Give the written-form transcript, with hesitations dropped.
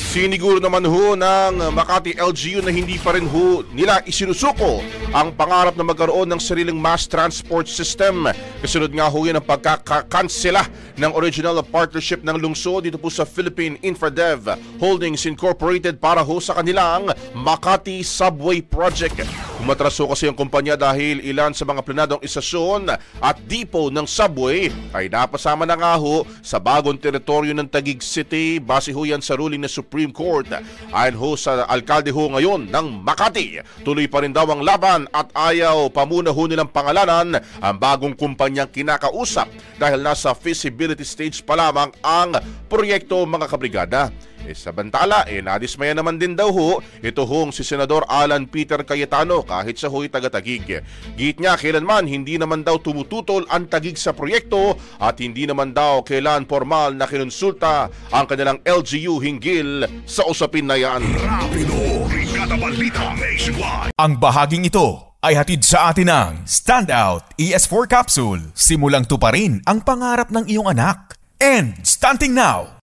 Siniguro naman ho ng Makati LGU na hindi pa rin ho nila isinusuko ang pangarap na magkaroon ng sariling mass transport system. Kasunod nga ho yan ang pagkakansela ng original partnership ng lungsod dito po sa Philippine Infradev Holdings Incorporated para ho sa kanilang Makati Subway Project. Umatraso kasi ang kumpanya dahil ilan sa mga planadong istasyon at depot ng subway ay napasama na nga ho sa bagong teritoryo ng Taguig City. Base ho yan sa ruling ng Supreme Court. Ayon ho sa alkalde ho ngayon ng Makati, tuloy pa rin daw ang laban at ayaw pa muna ho nilang pangalanan ang bagong kumpanyang kinakausap dahil nasa feasibility stage pa lamang ang proyekto, mga kabrigada. Sa bantala, nadismaya naman din daw ho ito hong si Senador Alan Peter Cayetano kahit sa ho'y taga-Taguig. Git niya, kailanman hindi naman daw tumututol ang Taguig sa proyekto at hindi naman daw kailan formal na kinonsulta ang kanilang LGU hinggil sa usapin na yan. Rapido, Brigada Balita Nationwide. Ang bahaging ito ay hatid sa atin ng Standout ES4 Capsule. Simulang tuparin ang pangarap ng iyong anak. And stunting now!